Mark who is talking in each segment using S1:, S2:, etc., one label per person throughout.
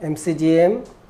S1: MCGM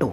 S1: 2,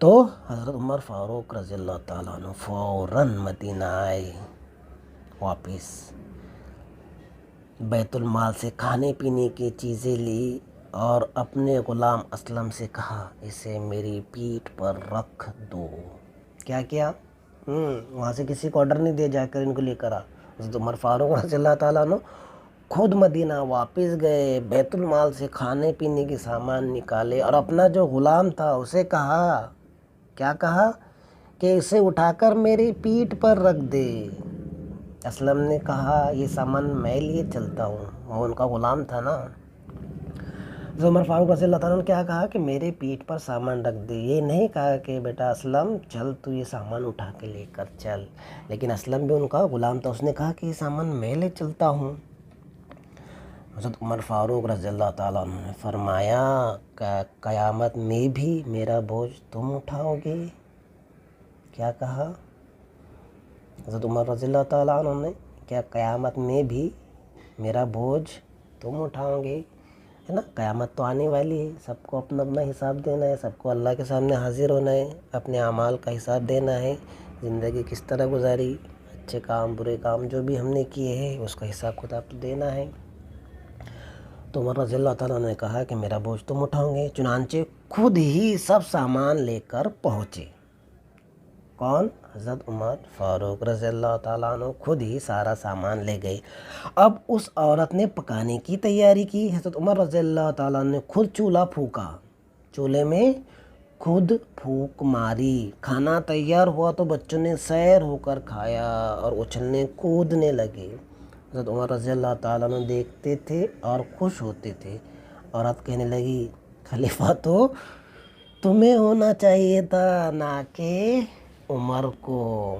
S1: تو حضرت عمر فاروق رضی اللہ تعالیٰ عنہ فوراً مدینہ آئے واپس، بیت المال سے کھانے پینے کی چیزیں لی اور اپنے غلام اسلم سے کہا اسے میری پیٹھ پر رکھ دو۔ کیا کیا؟ وہاں سے کسی کو آرڈر نہیں دیا جا کر ان کو لے کر آ۔ حضرت عمر فاروق رضی اللہ تعالیٰ عنہ خود مدینہ واپس گئے، بیت المال سے کھانے پینے کے سامان نکالے اور اپنا جو غلام تھا اسے کہا، کیا کہا کہ اسے اٹھا کر میری پیٹھ پر رکھ دے۔ اسلم نے کہا یہ سامان میں لیے چلتا ہوں، وہ ان کا غلام تھا نا۔ عمر فاروق رضی اللہ تعالیٰ نے کیا کہا کہ میرے پیٹھ پر سامان رکھ دے، یہ نہیں کہا کہ بیٹا اسلم چل تو یہ سامان اٹھا کے لے کر چل، لیکن اسلم بھی ان کا غلام تھا، اس نے کہا کہ یہ سامان میں لے چلتا ہوں۔ حضرت عمر فاروق رضی اللہ تعالیٰ عنہ نے فرمایا کہ قیامت میں بھی میرا بوجھ تم اٹھاؤ گے؟ کیا کہا حضرت عمر رضی اللہ تعالیٰ عنہ نے؟ کیا قیامت میں بھی میرا بوجھ تم اٹھاؤ گے؟ ہے نا، قیامت تو آنے والی ہے، سب کو اپنا اپنا حساب دینا ہے، سب کو اللہ کے سامنے حاضر ہونا ہے، اپنے اعمال کا حساب دینا ہے، زندگی کس طرح گزاری، اچھے کام برے کام جو بھی ہم نے کیے ہیں اس کا حساب کتاب تو دینا ہے۔ تو عمر رضی اللہ تعالیٰ نے کہا کہ میرا بوجھ تم اٹھاؤ گے، چنانچہ خود ہی سب سامان لے کر پہنچے۔ کون؟ حضرت عمر فاروق رضی اللہ تعالیٰ عنہ خود ہی سارا سامان لے گئے۔ اب اس عورت نے پکانے کی تیاری کی، حضرت عمر رضی اللہ تعالیٰ عنہ نے خود چولہا پھونکا، چولہے میں خود پھونک ماری، کھانا تیار ہوا تو بچوں نے سیر ہو کر کھایا اور اچھلنے کودنے لگے۔ حضرت عمر رضی اللہ تعالیٰ عنہ دیکھتے تھے اور خوش ہوتے تھے۔ عورت کہنے لگی خلیفہ تو تمہیں ہونا چاہیے تھا نہ کہ عمر کو۔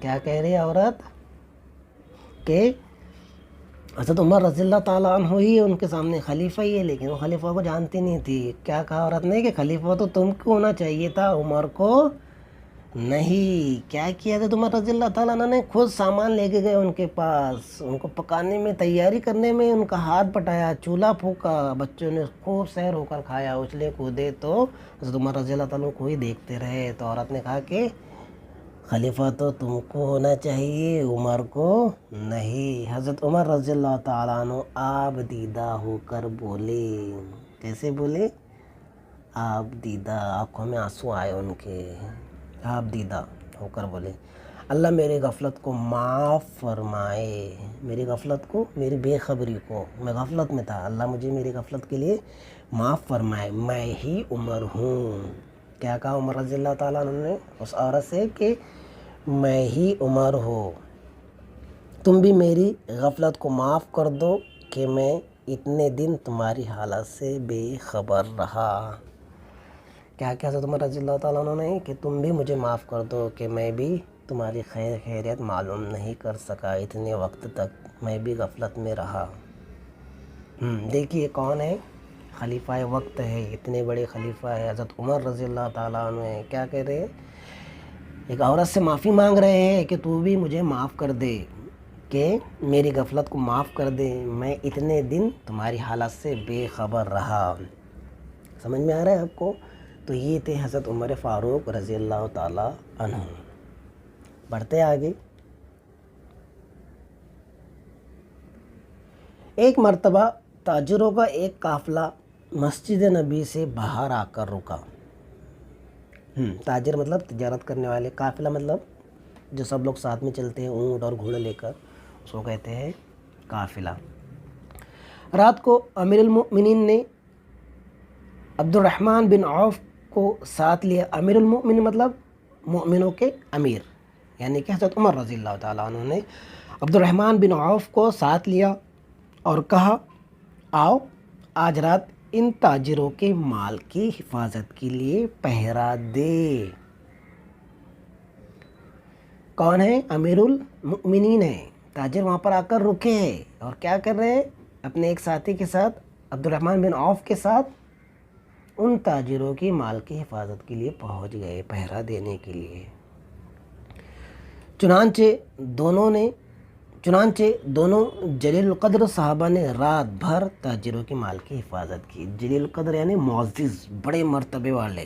S1: کیا کہہ رہی ہے عورت؟ کہ حضرت عمر رضی اللہ تعالیٰ عنہ ہی ان کے سامنے خلیفہ ہی ہے، لیکن وہ خلیفہ کو جانتی نہیں تھی۔ کیا کہا عورت نے کہ خلیفہ تو تم کو ہونا چاہیے تھا، عمر کو نہیں۔ کیا کیا حضرت عمر رضی اللہ تعالیٰ عنہ نے؟ خود سامان لے کے گئے ان کے پاس، ان کو پکانے میں تیاری کرنے میں ان کا ہاتھ بٹایا، چولہا پھونکا، بچوں نے خوب سیر ہو کر کھایا، اچھلے کودے تو حضرت عمر رضی اللہ تعالیٰ عنہ کو ہی دیکھتے رہے۔ تو عورت نے کہا کہ خلیفہ تو تم کو ہونا چاہیے، عمر کو نہیں۔ حضرت عمر رضی اللہ تعالیٰ عنہ آب دیدہ ہو کر بولے، کیسے بولے؟ آب دیدہ، آنکھوں میں آنسو آئے ان کے، آپ دیدہ ہو کر بولے اللہ میری غفلت کو معاف فرمائے، میری غفلت کو، میری بے خبری کو، میں غفلت میں تھا، اللہ مجھے میری غفلت کے لیے معاف فرمائے، میں ہی عمر ہوں۔ کیا کہا عمر رضی اللہ تعالیٰ عنہ نے اس عورت سے کہ میں ہی عمر ہوں، تم بھی میری غفلت کو معاف کر دو کہ میں اتنے دن تمہاری حالت سے بے خبر رہا۔ کیا کیا حضرت عمر رضی اللہ تعالیٰ عنہ نے کہ تم بھی مجھے معاف کر دو کہ میں بھی تمہاری خیریت معلوم نہیں کر سکا، اتنے وقت تک میں بھی غفلت میں رہا۔ دیکھیے کون ہے؟ خلیفہ وقت ہے، اتنے بڑے خلیفہ ہے حضرت عمر رضی اللہ تعالیٰ عنہ ہیں۔ کیا کہہ رہے ہیں؟ ایک عورت سے معافی مانگ رہے ہیں کہ تو بھی مجھے معاف کر دے، کہ میری غفلت کو معاف کر دے، میں اتنے دن تمہاری حالت سے بے خبر رہا۔ سمجھ میں آ رہا ہے آپ کو؟ تو یہ تھے حضرت عمر فاروق رضی اللہ تعالیٰ عنہ۔ بڑھتے آگے۔ ایک مرتبہ تاجروں کا ایک قافلہ مسجد نبی سے باہر آ کر رکا۔ تاجر مطلب تجارت کرنے والے، قافلہ مطلب جو سب لوگ ساتھ میں چلتے ہیں اونٹ اور گھوڑے لے کر، اس کو کہتے ہیں قافلہ۔ رات کو امیر المؤمنین نے عبد الرحمن بن عوف کو ساتھ لیا۔ امیر المؤمنین مطلب مؤمنوں کے امیر، یعنی کہ حضرت عمر رضی اللہ تعالیٰ عنہ نے عبد الرحمن بن عوف کو ساتھ لیا اور کہا آؤ آج رات ان تاجروں کے مال کی حفاظت کے لیے پہرا دے۔ کون ہے؟ امیر المؤمنین ہیں، تاجر وہاں پر آ کر رکے ہیں اور کیا کر رہے ہیں؟ اپنے ایک ساتھی کے ساتھ، عبد الرحمن بن عوف کے ساتھ ان تاجروں کی مال کی حفاظت کے لیے پہنچ گئے، پہرا دینے کے لیے۔ چنانچہ دونوں جلیل القدر صحابہ نے رات بھر تاجروں کی مال کی حفاظت کی۔ جلیل القدر یعنی معزز، بڑے مرتبے والے،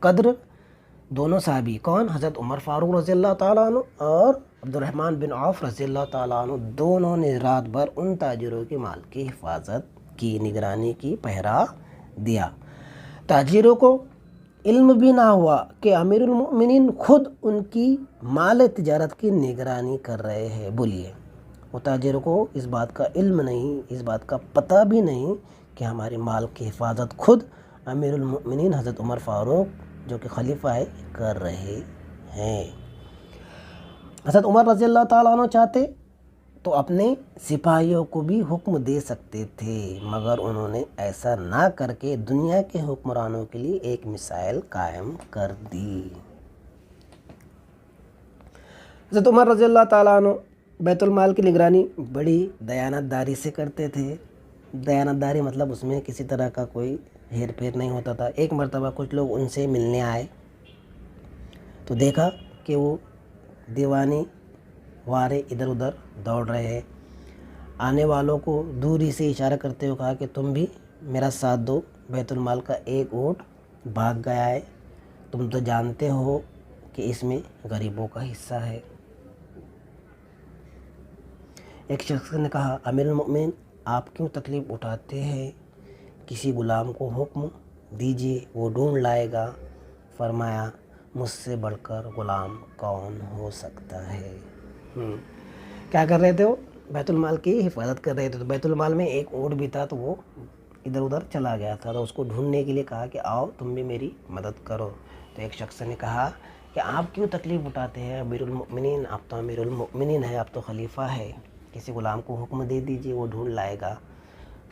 S1: قدر دونوں صحابی کون؟ حضرت عمر فاروق رضی اللہ تعالیٰ عنہ اور عبد الرحمن بن عوف رضی اللہ تعالیٰ عنہ، دونوں نے رات بھر ان تاجروں کے مال کی حفاظت کی، نگرانی کی، پہرا دیا۔ تاجروں کو علم بھی نہ ہوا کہ امیر المؤمنین خود ان کی مال تجارت کی نگرانی کر رہے ہیں۔ بولیے، وہ تاجروں کو اس بات کا علم نہیں، اس بات کا پتہ بھی نہیں کہ ہمارے مال کی حفاظت خود امیر المؤمنین حضرت عمر فاروق جو کہ خلیفہ ہے کر رہے ہیں۔ حضرت عمر رضی اللہ تعالیٰ عنہ چاہتے تو اپنے سپاہیوں کو بھی حکم دے سکتے تھے، مگر انہوں نے ایسا نہ کر کے دنیا کے حکمرانوں کے لیے ایک مثال قائم کر دی۔ حضرت عمر رضی اللہ تعالیٰ عنہ بیت المال کی نگرانی بڑی دیانت داری سے کرتے تھے۔ دیانت داری مطلب اس میں کسی طرح کا کوئی ہیر پھیر نہیں ہوتا تھا۔ ایک مرتبہ کچھ لوگ ان سے ملنے آئے تو دیکھا کہ وہ دیوانی وارے ادھر ادھر دوڑ رہے ہیں۔ آنے والوں کو دوری سے اشارہ کرتے ہوئے کہا کہ تم بھی میرا ساتھ دو، بیت المال کا ایک اونٹ بھاگ گیا ہے، تم تو جانتے ہو کہ اس میں غریبوں کا حصہ ہے۔ ایک شخص نے کہا، امیر المؤمنین آپ کیوں تکلیف اٹھاتے ہیں؟ کسی غلام کو حکم دیجیے، وہ ڈھونڈ لائے گا۔ فرمایا، مجھ سے بڑھ کر غلام کون ہو سکتا ہے؟ کیا کر رہے تھے؟ وہ بیت المال کی حفاظت کر رہے تھے۔ تو بیت المال میں ایک اونٹ بھی تھا، تو وہ ادھر ادھر چلا گیا تھا، تو اس کو ڈھونڈنے کے لیے کہا کہ آؤ تم بھی میری مدد کرو۔ تو ایک شخص نے کہا کہ آپ کیوں تکلیف اٹھاتے ہیں امیر المؤمنین؟ آپ تو امیر المؤمنین ہے، آپ تو خلیفہ ہے، کسی غلام کو حکم دے دیجیے، وہ ڈھونڈ لائے گا۔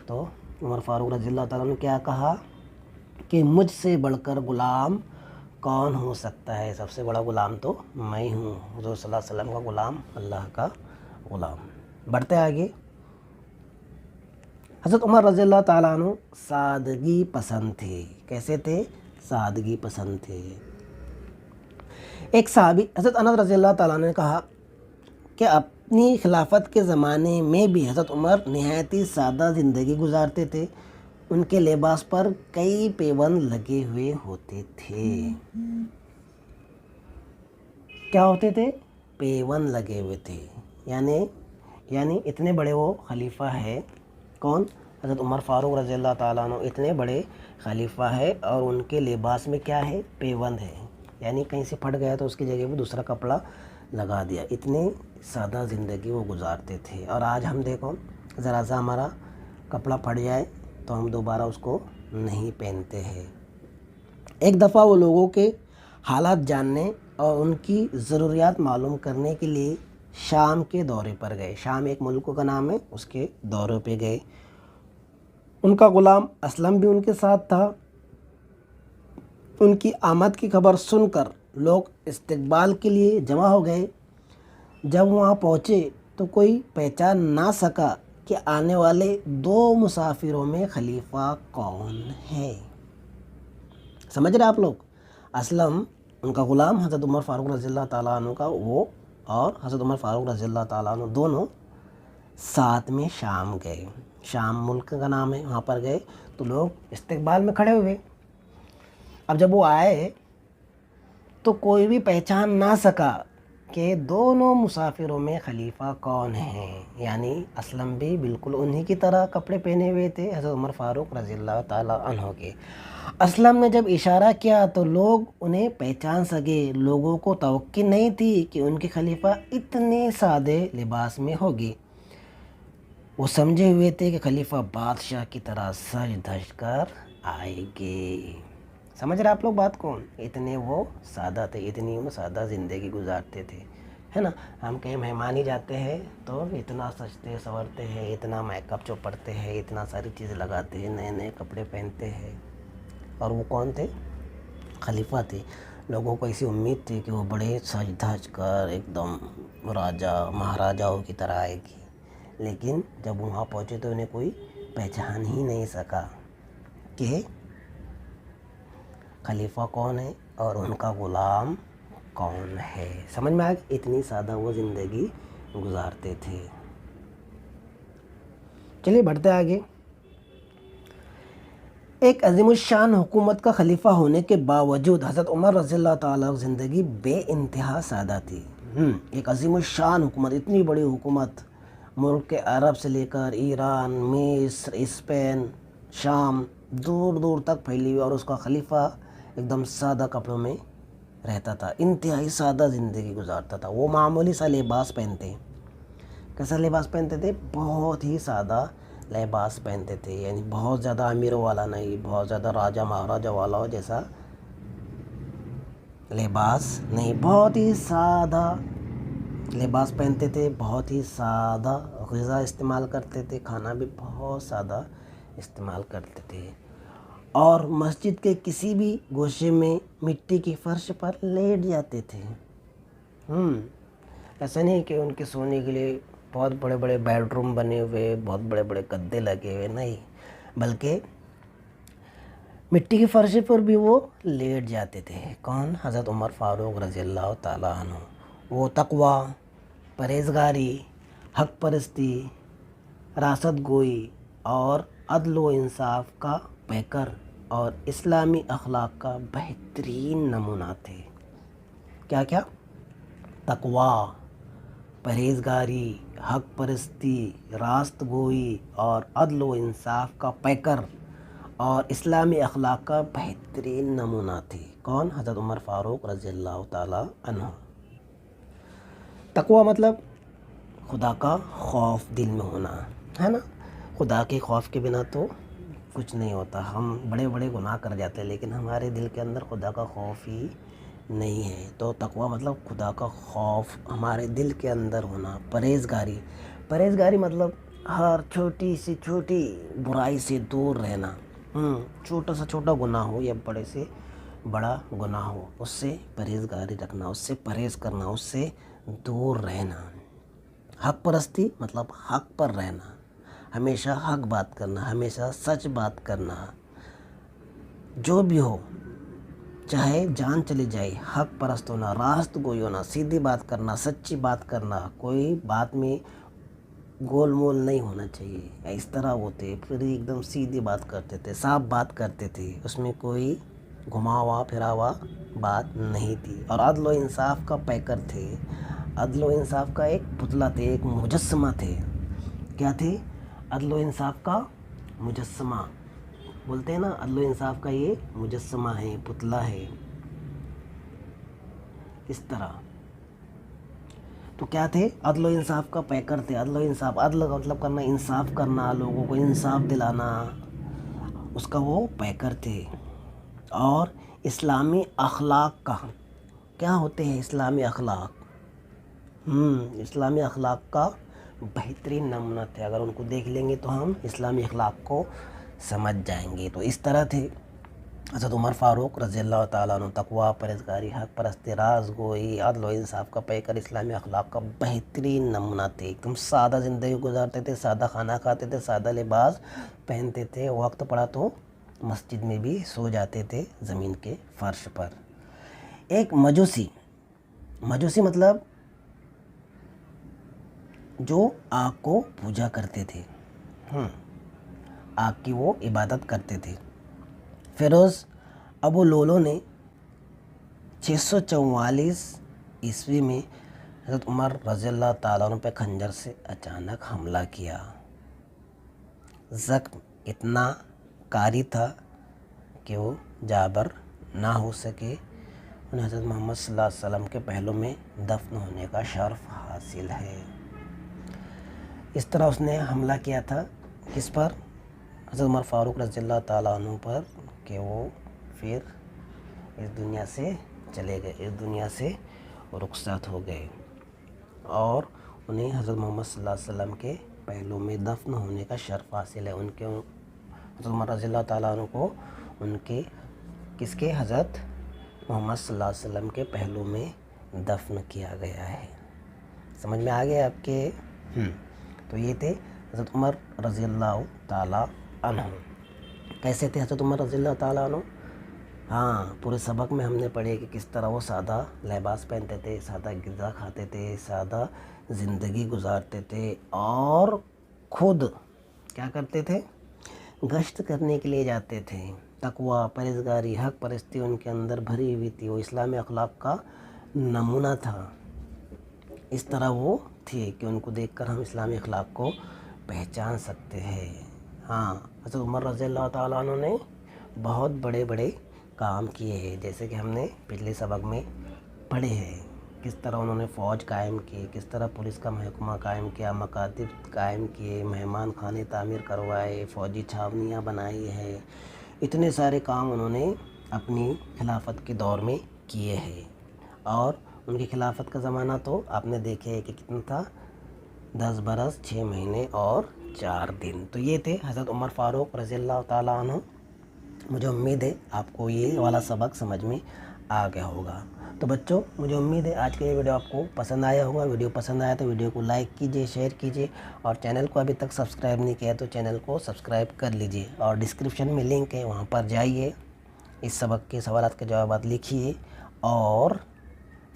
S1: تو عمر فاروق رضی اللہ تعالیٰ نے کیا کہا کہ مجھ سے بڑھ کر غلام کون ہو سکتا ہے؟ سب سے بڑا غلام تو میں ہوں، حضور صلی اللہ علیہ وسلم کا غلام، اللہ کا غلام۔ بڑھتے آگے، حضرت عمر رضی اللہ تعالیٰ عنہ سادگی پسند تھے۔ کیسے تھے؟ سادگی پسند تھے۔ ایک صحابی حضرت انس رضی اللہ تعالیٰ عنہ نے کہا کہ اپنی خلافت کے زمانے میں بھی حضرت عمر نہایت ہی سادہ زندگی گزارتے تھے۔ ان کے لباس پر کئی پیوند لگے ہوئے ہوتے تھے۔ کیا ہوتے تھے؟ پیوند لگے ہوئے تھے، یعنی اتنے بڑے وہ خلیفہ ہے، کون؟ حضرت عمر فاروق رضی اللہ تعالیٰ عنہ اتنے بڑے خلیفہ ہے، اور ان کے لباس میں کیا ہے؟ پیوند ہے، یعنی کہیں سے پھٹ گیا تو اس کی جگہ پہ دوسرا کپڑا لگا دیا۔ اتنے سادہ زندگی وہ گزارتے تھے۔ اور آج ہم دیکھو، ذرا سا ہمارا کپڑا پھٹ جائے تو ہم دوبارہ اس کو نہیں پہنتے ہیں۔ ایک دفعہ وہ لوگوں کے حالات جاننے اور ان کی ضروریات معلوم کرنے کے لیے شام کے دورے پر گئے۔ شام ایک ملک کا نام ہے، اس کے دورے پہ گئے۔ ان کا غلام اسلم بھی ان کے ساتھ تھا۔ ان کی آمد کی خبر سن کر لوگ استقبال کے لیے جمع ہو گئے۔ جب وہاں پہنچے تو کوئی پہچان نہ سکا کہ آنے والے دو مسافروں میں خلیفہ کون ہے۔ سمجھ رہے آپ لوگ؟ اسلم ان کا غلام، حضرت عمر فاروق رضی اللہ تعالیٰ عنہ کا وہ، اور حضرت عمر فاروق رضی اللہ تعالیٰ عنہ دونوں ساتھ میں شام گئے۔ شام ملک کا نام ہے، وہاں پر گئے تو لوگ استقبال میں کھڑے ہوئے۔ اب جب وہ آئے تو کوئی بھی پہچان نہ سکا کہ دونوں مسافروں میں خلیفہ کون ہیں، یعنی اسلم بھی بالکل انہی کی طرح کپڑے پہنے ہوئے تھے حضرت عمر فاروق رضی اللہ تعالیٰ عنہ کے۔ اسلم نے جب اشارہ کیا تو لوگ انہیں پہچان سکے۔ لوگوں کو توقع نہیں تھی کہ ان کے خلیفہ اتنے سادے لباس میں ہوگی۔ وہ سمجھے ہوئے تھے کہ خلیفہ بادشاہ کی طرح سج دھج کر آئے گے۔ سمجھ رہے آپ لوگ بات کون؟ اتنے وہ سادہ تھے، اتنی وہ سادہ زندگی گزارتے تھے، ہے نا۔ ہم کہیں مہمان ہی جاتے ہیں تو اتنا سجتے سورتے ہیں، اتنا میک اپ چوپڑتے ہیں، اتنا ساری چیزیں لگاتے ہیں، نئے نئے کپڑے پہنتے ہیں۔ اور وہ کون تھے؟ خلیفہ تھے۔ لوگوں کو ایسی امید تھی کہ وہ بڑے سج دھج کر ایک دم راجا مہاراجاؤں کی طرح آئے گی، لیکن جب وہاں پہنچے تو انہیں کوئی پہچان ہی نہیں سکا کہ خلیفہ کون ہے اور ان کا غلام کون ہے۔ سمجھ میں آ گئی؟ اتنی سادہ وہ زندگی گزارتے تھے۔ چلیے بڑھتے آگے۔ ایک عظیم الشان حکومت کا خلیفہ ہونے کے باوجود حضرت عمر رضی اللہ تعالیٰ کی زندگی بے انتہا سادہ تھی۔ ایک عظیم الشان حکومت، اتنی بڑی حکومت، ملک کے عرب سے لے کر ایران، مصر، اسپین، شام، دور دور تک پھیلی ہوئی، اور اس کا خلیفہ ایک دم سادہ کپڑوں میں رہتا تھا، انتہائی سادہ زندگی گزارتا تھا۔ وہ معمولی سا لباس پہنتے، کیسا لباس پہنتے تھے؟ بہت ہی سادہ لباس پہنتے تھے، یعنی بہت زیادہ امیروں والا نہیں، بہت زیادہ راجہ مہاراجہ والا جیسا لباس نہیں، بہت ہی سادہ لباس پہنتے تھے، بہت ہی سادہ غذا استعمال کرتے تھے، کھانا بھی بہت سادہ استعمال کرتے تھے، اور مسجد کے کسی بھی گوشے میں مٹی کی فرش پر لیٹ جاتے تھے۔ ایسا نہیں کہ ان کے سونے کے لیے بہت بڑے بڑے بیڈ روم بنے ہوئے، بہت بڑے بڑے گدے لگے ہوئے، نہیں، بلکہ مٹی کی فرش پر بھی وہ لیٹ جاتے تھے۔ کون؟ حضرت عمر فاروق رضی اللہ تعالیٰ عنہ۔ وہ تقوی، پرہیزگاری، حق پرستی، راست گوئی اور عدل و انصاف کا پیکر اور اسلامی اخلاق کا بہترین نمونہ تھے۔ کیا کیا؟ تقوی، پرہیزگاری، حق پرستی، راست گوئی اور عدل و انصاف کا پیکر اور اسلامی اخلاق کا بہترین نمونہ تھے۔ کون؟ حضرت عمر فاروق رضی اللہ تعالیٰ عنہ۔ تقوی مطلب خدا کا خوف دل میں ہونا، ہے نا؟ خدا کے خوف کے بنا تو کچھ نہیں ہوتا۔ ہم بڑے بڑے گناہ کر جاتے ہیں، لیکن ہمارے دل کے اندر خدا کا خوف ہی نہیں ہے۔ تو تقوی مطلب خدا کا خوف ہمارے دل کے اندر ہونا۔ پرہیزگاری، پرہیزگاری مطلب ہر چھوٹی سے چھوٹی برائی سے دور رہنا، چھوٹا سے چھوٹا گناہ ہو یا بڑے سے بڑا گناہ ہو، اس سے پرہیزگاری رکھنا، اس سے پرہیز کرنا، اس سے دور رہنا۔ حق پرستی مطلب حق پر رہنا، ہمیشہ حق بات کرنا، ہمیشہ سچ بات کرنا، جو بھی ہو چاہے جان چلی جائے، حق پرست ہونا، راست گوئی ہونا، سیدھی بات کرنا، سچی بات کرنا، کوئی بات میں گول مول نہیں ہونا چاہیے۔ اس طرح ہوتے پھر ایک دم سیدھی بات کرتے تھے، صاف بات کرتے تھے، اس میں کوئی گھماوا پھراوا بات نہیں تھی، اور عدل و انصاف کا پیکر تھے۔ عدل و انصاف کا ایک پتلا تھے، ایک مجسمہ تھے۔ کیا تھے؟ عدل و انصاف کا مجسمہ بولتے ہیں نا، عدل و انصاف کا یہ مجسمہ ہے، پتلا ہے، اس طرح۔ تو کیا تھے؟ عدل و انصاف کا پیکر تھے۔ عدل و انصاف، عدل کا مطلب کرنا، انصاف کرنا، لوگوں کو انصاف دلانا، اس کا وہ پیکر تھے۔ اور اسلامی اخلاق کا، کیا ہوتے ہیں اسلامی اخلاق؟ اسلامی اخلاق کا بہترین نمونہ تھے۔ اگر ان کو دیکھ لیں گے تو ہم اسلامی اخلاق کو سمجھ جائیں گے۔ تو اس طرح تھے حضرت عمر فاروق رضی اللہ تعالیٰ عنہ۔ تقوی، پرہیزگاری، حق پرستی، راز گوئی، عدل و انصاف کا پیکر، اسلامی اخلاق کا بہترین نمونہ تھے۔ ایک دم سادہ زندگی گزارتے تھے، سادہ کھانا کھاتے تھے، سادہ لباس پہنتے تھے، وقت پڑا تو مسجد میں بھی سو جاتے تھے زمین کے فرش پر۔ ایک مجوسی، مجوسی مطلب جو آگ کو پوجا کرتے تھے، آگ کی وہ عبادت کرتے تھے۔ فیروز ابو لولو نے 644 عیسوی میں حضرت عمر رضی اللہ تعالیٰ عنہ پہ خنجر سے اچانک حملہ کیا۔ زخم اتنا کاری تھا کہ وہ جابر نہ ہو سکے، انہیں حضرت محمد صلی اللہ علیہ وسلم کے پہلو میں دفن ہونے کا شرف حاصل ہے۔ اس طرح اس نے حملہ کیا تھا کس پر؟ حضرت عمر فاروق رضی اللہ تعالیٰ عنہ پر، کہ وہ پھر اس دنیا سے چلے گئے، اس دنیا سے رخصت ہو گئے، اور انہیں حضرت محمد صلی اللہ علیہ وسلم کے پہلو میں دفن ہونے کا شرف حاصل ہے۔ ان کے حضرت عمر رضی اللہ تعالیٰ عنہ کو ان کے کس کے؟ حضرت محمد صلی اللہ علیہ وسلم کے پہلو میں دفن کیا گیا ہے۔ سمجھ میں آ گیا آپ کے؟ تو یہ تھے حضرت عمر رضی اللہ تعالیٰ عنہ۔ کیسے تھے حضرت عمر رضی اللہ تعالیٰ عنہ؟ پورے سبق میں ہم نے پڑھے کہ کس طرح وہ سادہ لباس پہنتے تھے، سادہ غذا کھاتے تھے، سادہ زندگی گزارتے تھے، اور خود کیا کرتے تھے؟ گشت کرنے کے لیے جاتے تھے. تقویٰ، پرہیزگاری، حق پرستی ان کے اندر بھری ہوئی تھی. وہ اسلامی اخلاق کا نمونہ تھا. اس طرح وہ تھے کہ ان کو دیکھ کر ہم اسلامی اخلاق کو پہچان سکتے ہیں. ہاں، حضرت عمر رضی اللہ تعالیٰ عنہ نے بہت بڑے بڑے کام کیے ہیں، جیسے کہ ہم نے پچھلے سبق میں پڑھے ہیں. کس طرح انہوں نے فوج قائم کی، کس طرح پولیس کا محکمہ قائم کیا، مکاتب قائم کیے، مہمان خانے تعمیر کروائے، فوجی چھاونیاں بنائی ہے. اتنے سارے کام انہوں نے اپنی خلافت کے دور میں کیے ہیں. اور ان کی خلافت کا زمانہ تو آپ نے دیکھے ہے کہ کتنا تھا، 10 برس 6 مہینے اور 4 دن. تو یہ تھے حضرت عمر فاروق رضی اللہ تعالیٰ عنہ. مجھے امید ہے آپ کو یہ والا سبق سمجھ میں آ گیا ہوگا. تو بچوں، مجھے امید ہے آج کا یہ ویڈیو آپ کو پسند آیا ہوگا. ویڈیو پسند آیا تو ویڈیو کو لائک کیجئے، شیئر کیجئے، اور چینل کو ابھی تک سبسکرائب نہیں کیا تو چینل کو سبسکرائب کر لیجئے. اور ڈسکرپشن میں لنک ہے، وہاں پر جائیے، اس سبق کے سوالات کے جوابات لکھیے، اور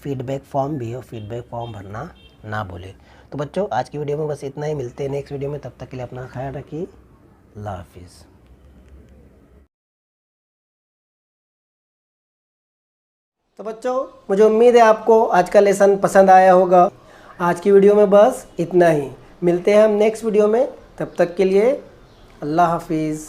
S1: فیڈ بیک فارم بھی ہے، فیڈ بیک فارم بھرنا نہ بھولیں. تو بچوں، آج کی ویڈیو میں بس اتنا ہی. ملتے ہیں نیکسٹ ویڈیو میں. تب تک کے لیے اپنا خیال رکھیے. اللہ حافظ. تو بچوں، مجھے امید ہے آپ کو آج کا لیسن پسند آیا ہوگا. آج کی ویڈیو میں بس اتنا ہی. ملتے ہیں ہم نیکسٹ ویڈیو میں. تب تک کے لیے اللہ حافظ.